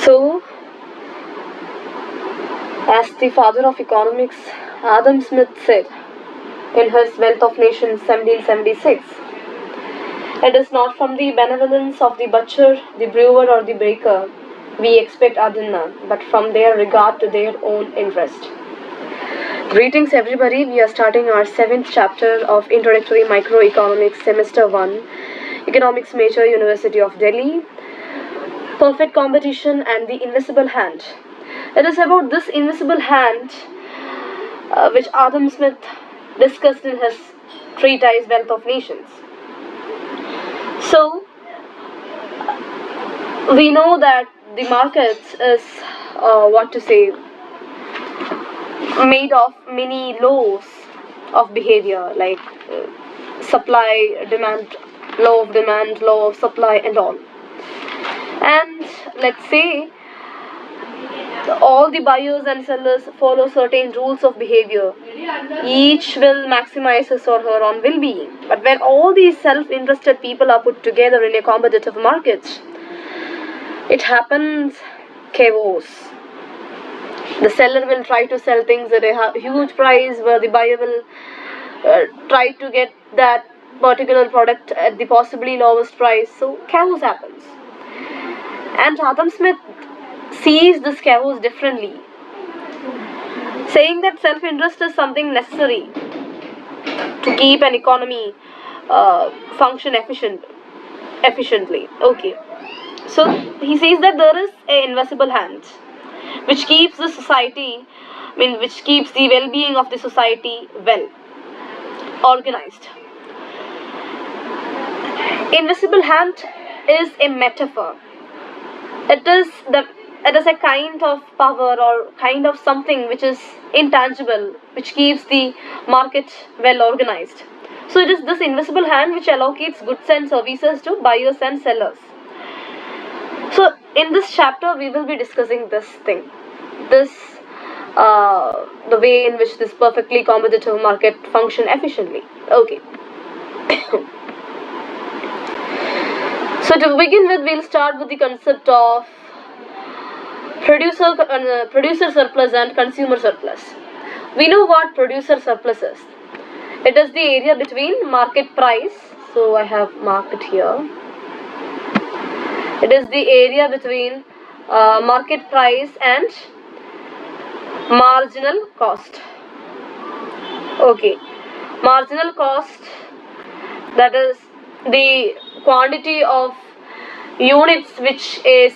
So, as the father of economics, Adam Smith said in his Wealth of Nations 1776, it is not from the benevolence of the butcher, the brewer, or the baker we expect adana, but from their regard to their own interest. Greetings everybody, we are starting our 7th chapter of Introductory Microeconomics Semester 1, Economics Major, University of Delhi, Perfect Competition and the Invisible Hand. It is about this invisible hand which Adam Smith discussed in his treatise Wealth of Nations. So, we know that the market is, made of many laws of behavior like supply, demand, law of supply and all. And let's say all the buyers and sellers follow certain rules of behavior. Each will maximize his or her own well-being. But when all these self-interested people are put together in a competitive market, it happens chaos. The seller will try to sell things at a huge price, where the buyer will try to get that particular product at the possibly lowest price. So chaos happens. And Adam Smith sees this chaos differently, saying that self-interest is something necessary to keep an economy function efficiently. Okay. So he says that there is an invisible hand which keeps the society, which keeps the well-being of the society well organized. Invisible hand is a metaphor. It is a kind of power or kind of something which is intangible, which keeps the market well organized. So it is this invisible hand which allocates goods and services to buyers and sellers. So in this chapter we will be discussing this thing, the way in which this perfectly competitive market function efficiently. Okay. So to begin with, we'll start with the concept of producer surplus and consumer surplus. We know what producer surplus is. It is the area between market price. So I have marked it here. It is the area between market price and marginal cost. Okay. Marginal cost, that is the quantity of units which is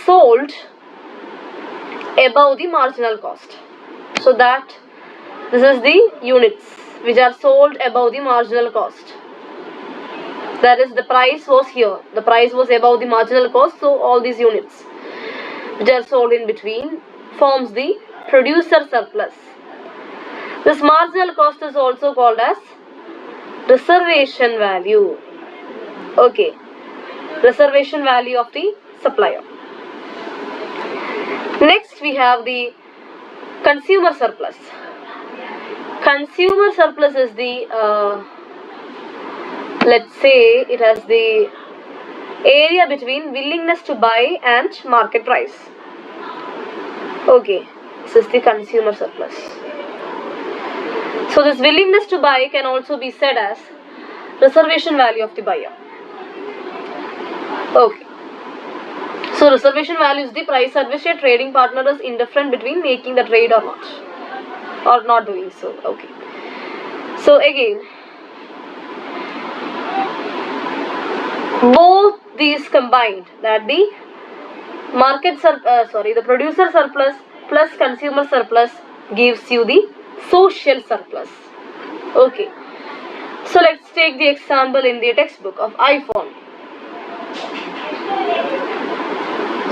sold above the marginal cost. So that this is the units which are sold above the marginal cost. That is, the price was here. The price was above the marginal cost, so all these units which are sold in between forms the producer surplus. This marginal cost is also called as reservation value. Okay. Reservation value of the supplier. Next we have the consumer surplus. Consumer surplus is the let's say it has the area between willingness to buy and market price. Okay, this is the consumer surplus. So this willingness to buy can also be said as reservation value of the buyer. Okay. So reservation value is the price at which a trading partner is indifferent between making the trade or not doing so. Okay. So again, both these combined, that the the producer surplus plus consumer surplus gives you the social surplus. Okay. So let's take the example in the textbook of iPhone.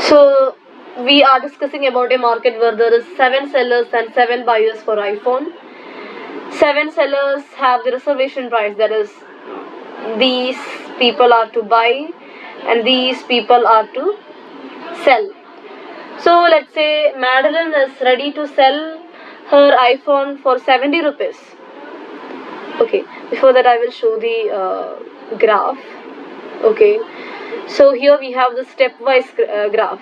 So we are discussing about a market where there is 7 sellers and 7 buyers for iPhone. 7 sellers have the reservation price, that is, these people are to buy and these people are to sell. So let's say Madeline is ready to sell her iPhone for 70 rupees. Okay, before that I will show the graph. Okay, So here we have the stepwise graph.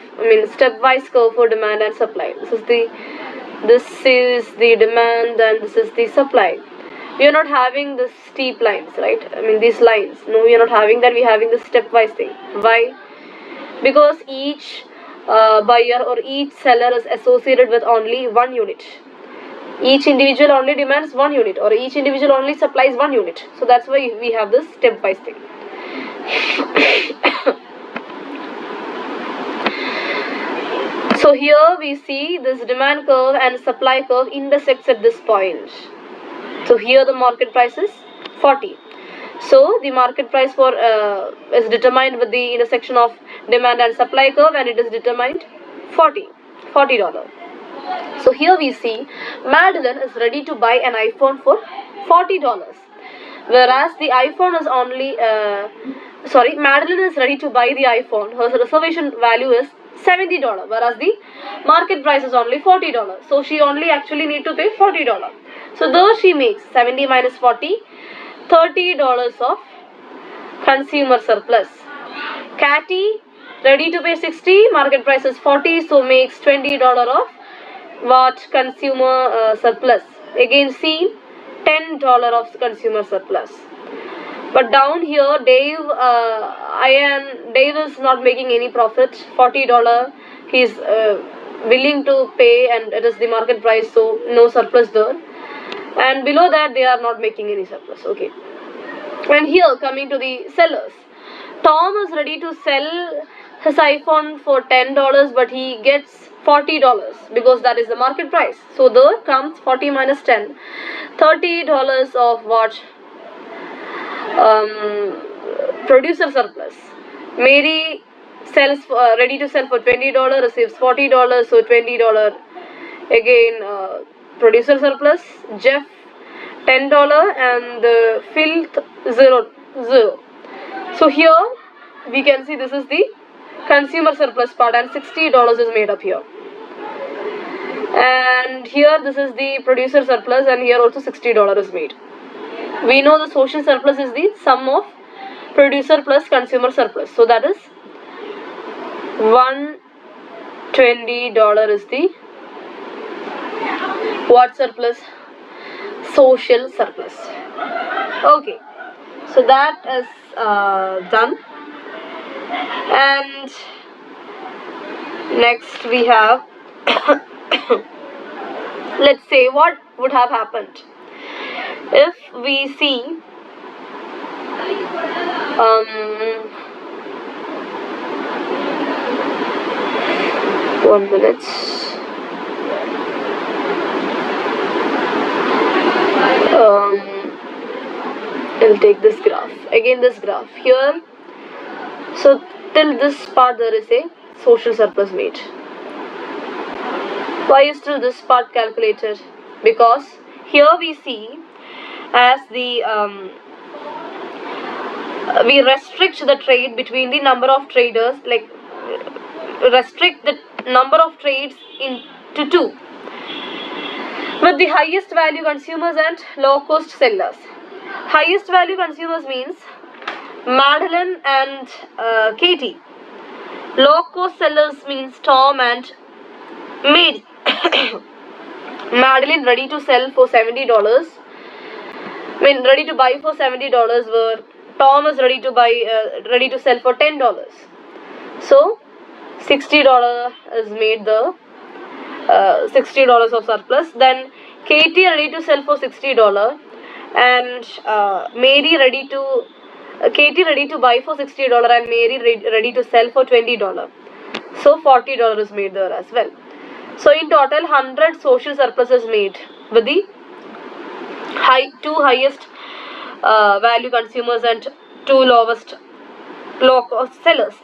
Stepwise curve for demand and supply. This is the demand and this is the supply. We are not having the steep lines, right? These lines. No, we are not having that. We are having the stepwise thing. Why? Because each buyer or each seller is associated with only one unit. Each individual only demands one unit, or each individual only supplies one unit. So that's why we have this stepwise thing. So here we see this demand curve and supply curve intersects at this point. So here the market price is 40. So the market price for is determined with the intersection of demand and supply curve, and it is determined $40. So here we see Madeline is ready to buy an iPhone for $40, whereas the iPhone is only Madeline is ready to buy the iPhone. Her reservation value is $70, whereas the market price is only $40. So she only actually need to pay $40. So though she makes 70 minus 40, $30 of consumer surplus. Catty ready to pay 60, market price is 40, so makes $20 of what consumer surplus. Again see $10 of consumer surplus. But down here Dave is not making any profit. $40 he's willing to pay, and it is the market price, so no surplus there. And below that they are not making any surplus. Okay. And here coming to the sellers, Tom is ready to sell his iPhone for $10, but he gets $40 because that is the market price. So there comes 40 minus 10, $30 of what? Producer surplus. Mary sells ready to sell for $20, receives $40, so $20 again producer surplus. Jeff $10 and Phil zero. So here we can see this is the consumer surplus part, and $60 is made up here. And here this is the producer surplus, and here also $60 is made. We know the social surplus is the sum of producer plus consumer surplus. So that is $120 is the what surplus? Social surplus. Okay, so that is done. And next we have let's say what would have happened if we see 1 minute. I'll take this graph. Again this graph here. So till this part there is a social surplus made. Why is still this part calculated? Because here we see as the we restrict the trade between the number of traders, like restrict the number of trades into two, with the highest value consumers and low cost sellers. Highest value consumers means Madeline and Katie. Low cost sellers means Tom and Mary. Madeline ready to sell for $70. Ready to buy for $70, where Tom is ready to sell for $10. So $60 is made the $60 of surplus. Then Katie ready to sell for $60, and Katie ready to buy for $60, and Mary ready to sell for $20. So $40 is made there as well. So in total 100 social surplus is made with the two highest value consumers and two low cost sellers.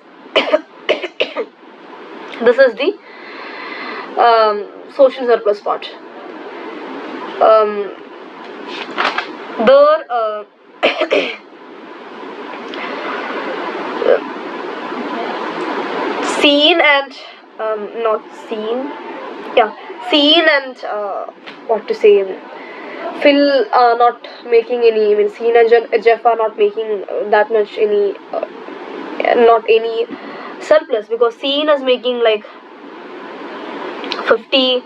This is the social surplus part. Seen and what to say, Phil are not making any, Seen and Jeff are not making that much any not any surplus, because scene is making like 50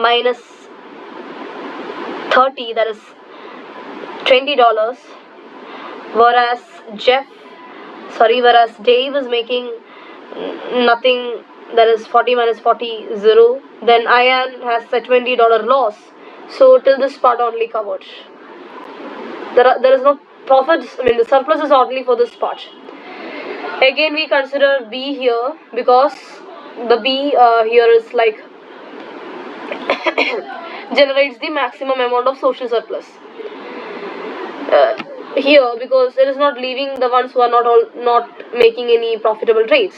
minus 30, that is $20, whereas whereas Dave is making nothing, that is 40 minus 40, 0. Then Ian has a $20 loss. So till this part only covered. There is no profits, I mean the surplus is only for this part. Again we consider B here, because the B here is like generates the maximum amount of social surplus. Here, because it is not leaving the ones who are not making any profitable trades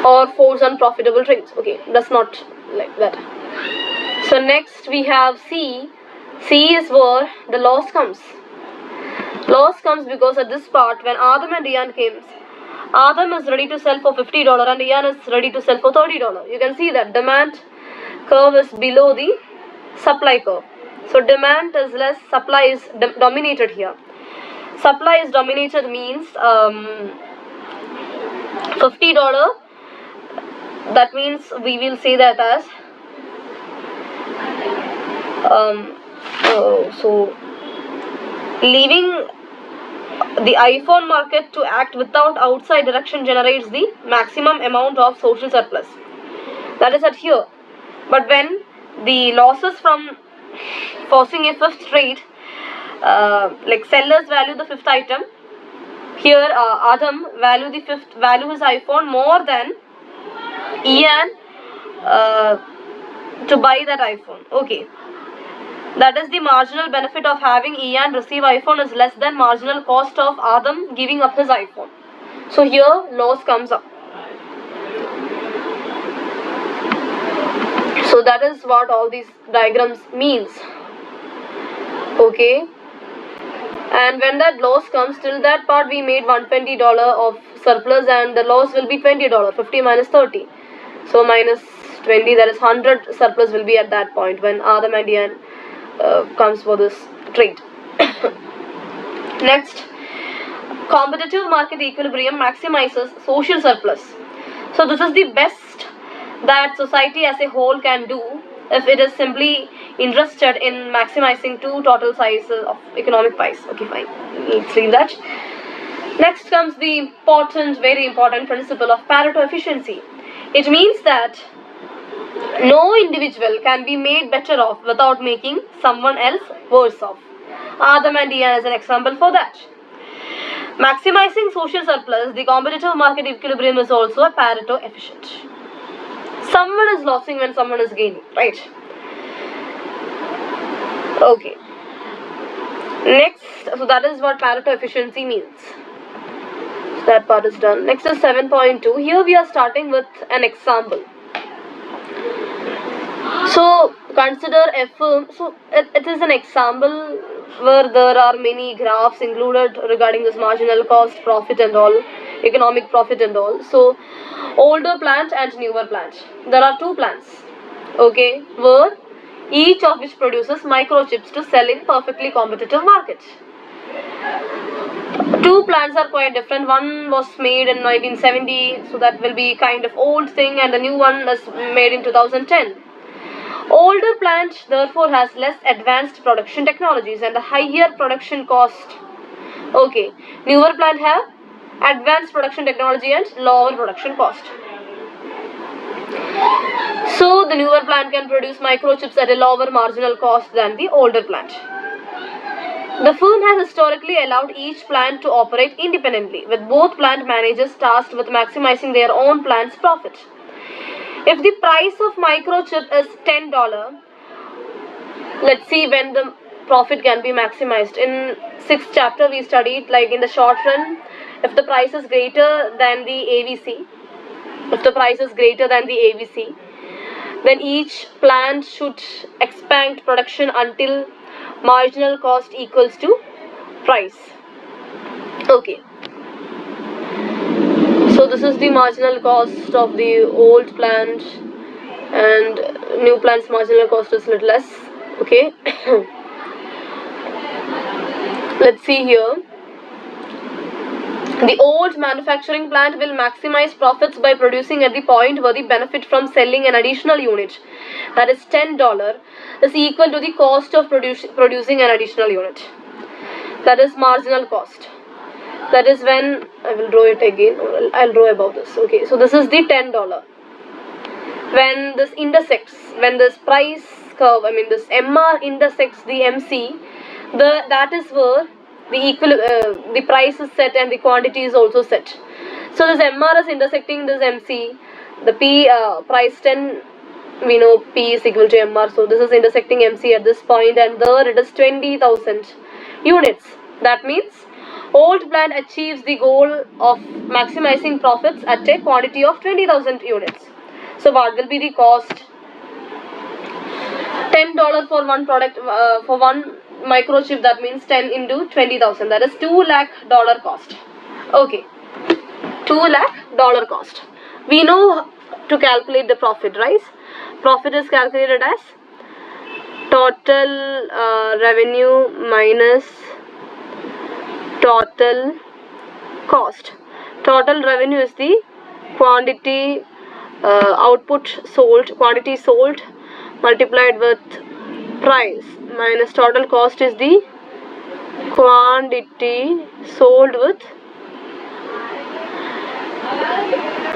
or force unprofitable trades. Okay, that's not like that. So next we have C. C is where the loss comes. Loss comes because at this part, when Adam and Ian came, Adam is ready to sell for $50 and Ian is ready to sell for $30. You can see that demand curve is below the supply curve. So demand is less, supply is dominated here. Supply is dominated means $50. That means we will say that as so leaving the iPhone market to act without outside direction generates the maximum amount of social surplus. That is at here. But when the losses from forcing a fifth trade, like sellers value the fifth item, here Adam value his iPhone more than Ian to buy that iPhone. Okay. That is the marginal benefit of having Ian receive iPhone is less than marginal cost of Adam giving up his iPhone. So here loss comes up. So that is what all these diagrams means. Okay. And when that loss comes, till that part we made $120 of surplus and the loss will be $20, 50 minus 30. So minus 20, that is 100 surplus will be at that point when Adam and Ian comes for this trade. Next, competitive market equilibrium maximizes social surplus. So this is the best that society as a whole can do if it is simply interested in maximizing two total sizes of economic pies. Okay, fine. Let's leave that. Next comes the very important principle of Pareto efficiency. It means that no individual can be made better off without making someone else worse off. Adam and Ian is an example for that. Maximizing social surplus, the competitive market equilibrium is also a Pareto efficient. Someone is losing when someone is gaining, right? Okay. Next, so that is what Pareto efficiency means. So that part is done. Next is 7.2. Here we are starting with an example. So consider a firm. So it is an example where there are many graphs included regarding this marginal cost, profit and all, economic profit and all. So older plant and newer plant. There are two plants. Okay, where each of which produces microchips to sell in perfectly competitive market. Two plants are quite different. One was made in 1970, so that will be kind of old thing, and the new one is made in 2010. Older plant therefore has less advanced production technologies and a higher production cost. Okay, newer plant have advanced production technology and lower production cost. So the newer plant can produce microchips at a lower marginal cost than the older plant. The firm has historically allowed each plant to operate independently, with both plant managers tasked with maximizing their own plant's profit. If the price of microchip is $10, let's see when the profit can be maximized. In 6th chapter we studied, like in the short run, if the price is greater than the AVC, then each plant should expand production until marginal cost equals to price. Okay. So this is the marginal cost of the old plant, and new plant's marginal cost is little less. Okay. Let's see here. The old manufacturing plant will maximize profits by producing at the point where the benefit from selling an additional unit, that is $10, is equal to the cost of producing an additional unit. That is marginal cost. That is when, I will draw it again, or I'll draw above this. Okay, so this is the $10. When this intersects, when this price curve, this MR intersects the MC, that is where the price is set and the quantity is also set. So this MR is intersecting this MC. The P price 10, we know P is equal to MR. So this is intersecting MC at this point, and there it is 20,000 units. That means old plant achieves the goal of maximizing profits at a quantity of 20,000 units. So what will be the cost? $10 for one product, for one microchip, that means 10 into 20,000, that is $2 lakh cost. Okay, $2 lakh cost. We know to calculate the profit, right? Profit is calculated as total revenue minus total cost. Total revenue is the quantity quantity sold multiplied with price, minus total cost is the quantity sold with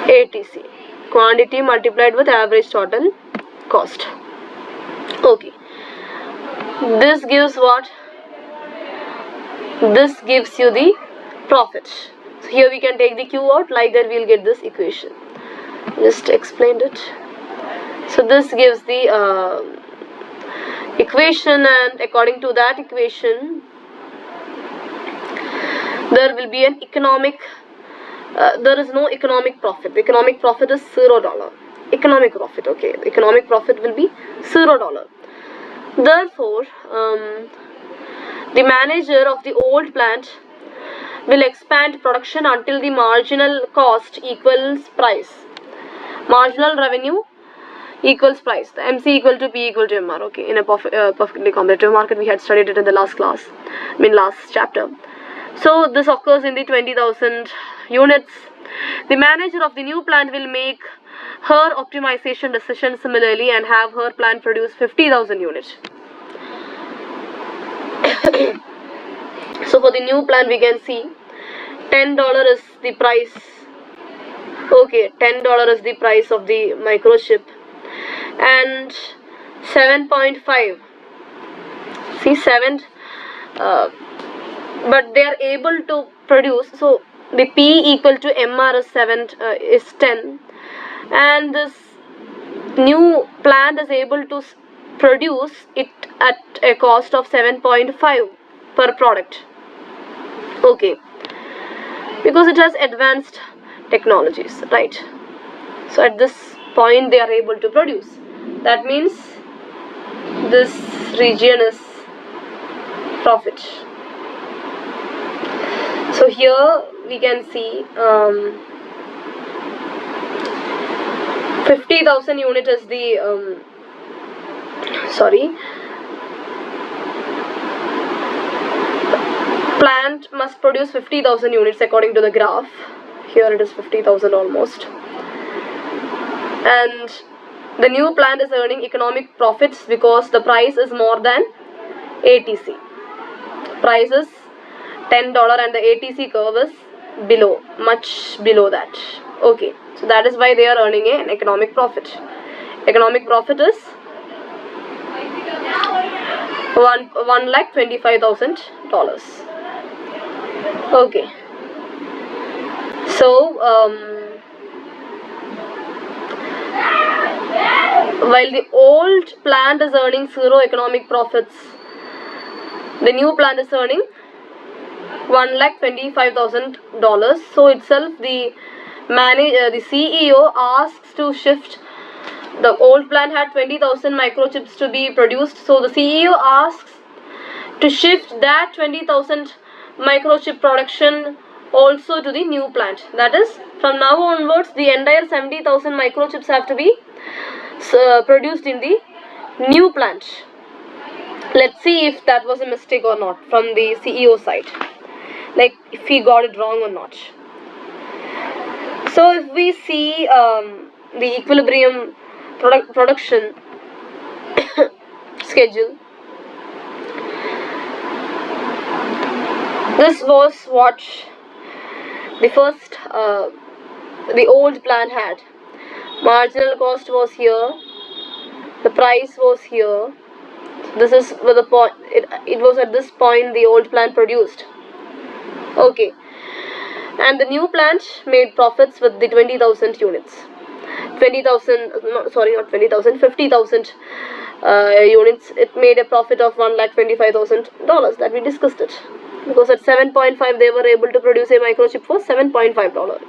ATC, quantity multiplied with average total cost. Okay, this gives what? This gives you the profit. So here we can take the Q out, like that we will get this equation. Just explained it. So this gives the equation, and according to that equation there will be an economic there is no economic profit. The economic profit is $0. Economic profit, okay, the economic profit will be $0. Therefore the manager of the old plant will expand production until the marginal cost equals price. Marginal revenue equals price. The MC equal to P equal to MR. Okay, in a perfectly competitive market, we had studied it in the last class, last chapter. So this occurs in the 20,000 units. The manager of the new plant will make her optimization decision similarly and have her plant produce 50,000 units. So for the new plant, we can see $10 is the price. Okay, $10 is the price of the microchip, and 7.5. See, 7. But they are able to produce. So the P equal to MR is 10, and this new plant is able to produce it at a cost of 7.5 per product. Okay, because it has advanced technologies, right? So at this point they are able to produce. That means this region is profit. So here we can see 50,000 unit is the plant must produce 50,000 units according to the graph. Here it is 50,000 almost, and the new plant is earning economic profits because the price is more than ATC. Price is $10 and the ATC curve is below, much below that. Okay, so that is why they are earning an economic profit. Economic profit is $1,25,000. Okay, so while the old plant is earning zero economic profits, the new plant is earning $1,25,000. So itself the CEO asks to shift. The old plant had 20,000 microchips to be produced, so the CEO asks to shift that 20,000 microchip production also to the new plant. That is, from now onwards the entire 70,000 microchips have to be produced in the new plant. Let's see if that was a mistake or not from the CEO side. like if he got it wrong or not. So if we see the equilibrium production schedule, this was what the first the old plan had. Marginal cost was here, the price was here. This is where the point, it was at this point the old plan produced. Okay, and the new plant made profits with the 20,000 units. 20,000, no, sorry, not 20,000, 50,000 units. It made a profit of $1,25,000 that we discussed it. Because at 7.5 they were able to produce a microchip for $7.5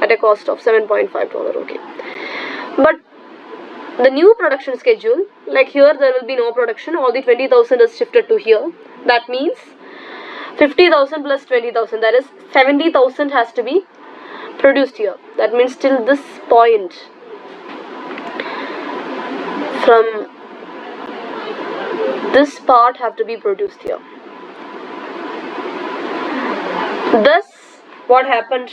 at a cost of $7.5. Okay, but the new production schedule, like here there will be no production, all the 20,000 is shifted to here. That means 50,000 plus 20,000, that is 70,000 has to be produced here. That means till this point, from this part have to be produced here. Thus, what happened?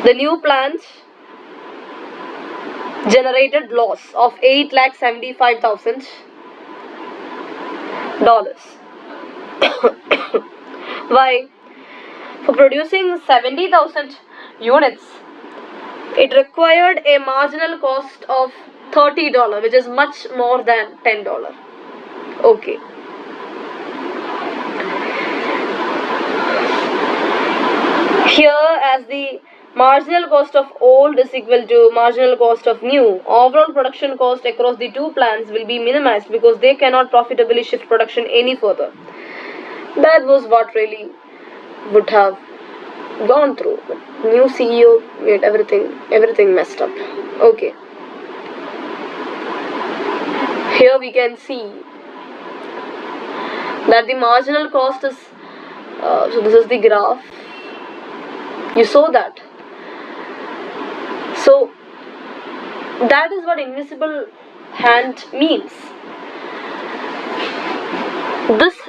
The new plant generated loss of $8,75,000. Why? For producing 70,000 units, it required a marginal cost of $30, which is much more than $10. Okay. Here, as the marginal cost of old is equal to marginal cost of new, overall production cost across the two plants will be minimized because they cannot profitably shift production any further. That was what really would have gone through. But new CEO made everything messed up. Okay. Here we can see that the marginal cost is, so this is the graph. You saw that. So that is what invisible hand means. This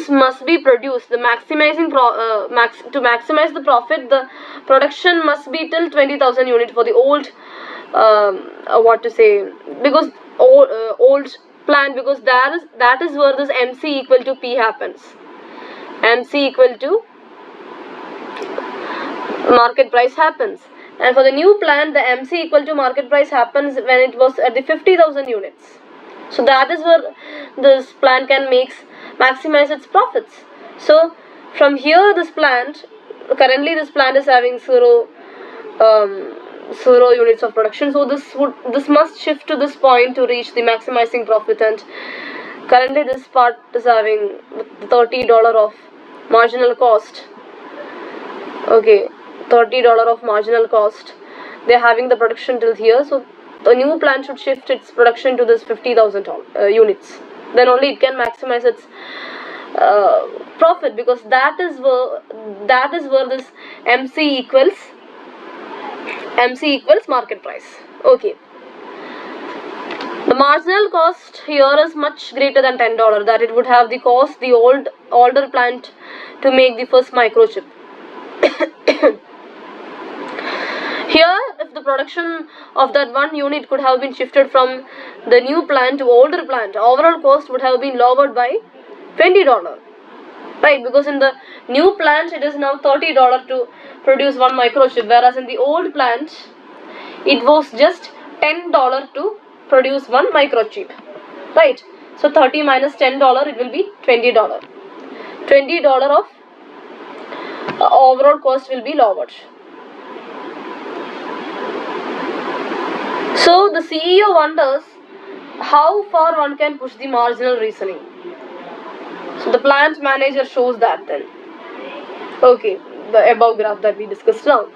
must be produced. The maximizing to maximize the profit, the production must be till 20,000 units for the old because old plan, because that is where this MC equal to P happens. MC equal to market price happens, and for the new plan the MC equal to market price happens when it was at the 50,000 units. So that is where this plant can maximize its profits. So from here, currently this plant is having zero units of production. So this must shift to this point to reach the maximizing profit, and currently this part is having $30 of marginal cost. Okay, $30 of marginal cost. They're having the production till here, so the new plant should shift its production to this 50,000 units. Then only it can maximize its profit, because that is where this MC equals market price. Okay. The marginal cost here is much greater than $10, that it would have the cost the older plant to make the first microchip. Here, if the production of that one unit could have been shifted from the new plant to older plant, overall cost would have been lowered by $20. Right, because in the new plant it is now $30 to produce one microchip, whereas in the old plant it was just $10 to produce one microchip. Right, so 30 minus $10, it will be $20. $20 of overall cost will be lowered. So the CEO wonders how far one can push the marginal reasoning. So the plant manager shows that then. Okay, the above graph that we discussed now.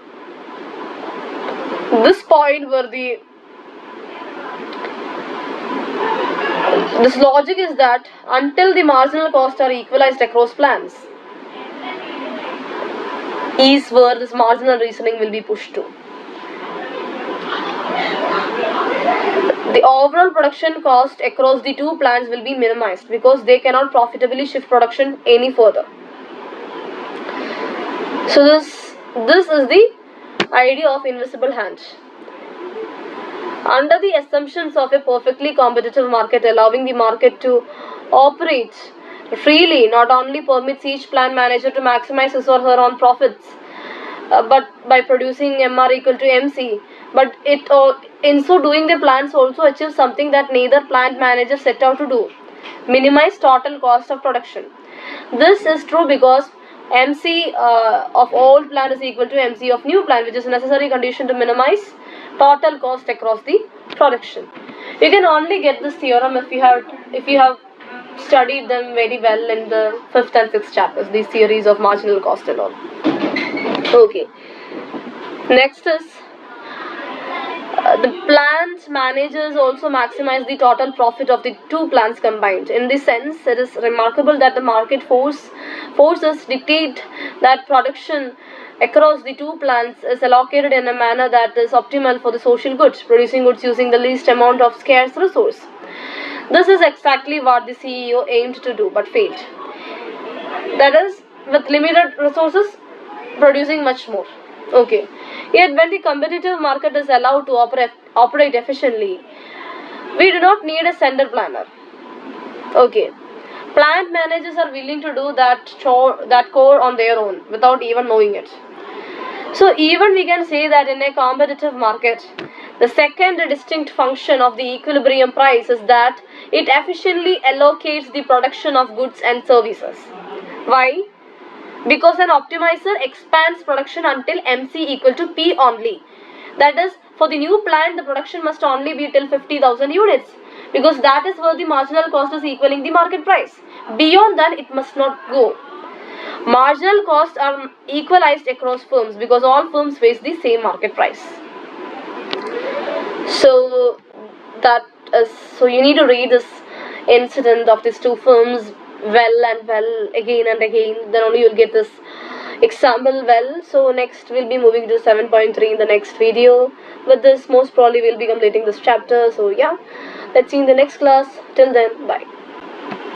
This point where this logic is that until the marginal costs are equalized across plants, is where this marginal reasoning will be pushed to. the overall production cost across the two plants will be minimized because they cannot profitably shift production any further. So this is the idea of invisible hand. Under the assumptions of a perfectly competitive market, allowing the market to operate freely not only permits each plant manager to maximize his or her own profits, but by producing MR equal to MC, but in so doing the plants also achieve something that neither plant manager set out to do: minimize total cost of production. This is true because MC of old plant is equal to MC of new plant, which is a necessary condition to minimize total cost across the production. You can only get this theorem if you have studied them very well in the 5th and 6th chapters, these theories of marginal cost and all. Okay. Next is the plant managers also maximize the total profit of the two plants combined. In this sense, it is remarkable that the market forces dictate that production across the two plants is allocated in a manner that is optimal for the social good, producing goods using the least amount of scarce resource. This is exactly what the CEO aimed to do but failed. That is, with limited resources, producing much more. Okay. Yet when the competitive market is allowed to operate efficiently, we do not need a center planner. Okay. Plant managers are willing to do that core on their own without even knowing it. So even we can say that in a competitive market, the second distinct function of the equilibrium price is that it efficiently allocates the production of goods and services. Why? Because an optimizer expands production until MC equal to P only. That is, for the new plant, the production must only be till 50,000 units, because that is where the marginal cost is equaling the market price. Beyond that, it must not go. Marginal costs are equalized across firms because all firms face the same market price. So you need to read this incident of these two firms well and well again and again, then only you'll get this example well. So next we'll be moving to 7.3 in the next video. With this, most probably we'll be completing this chapter. So yeah, let's see in the next class. Till then, bye.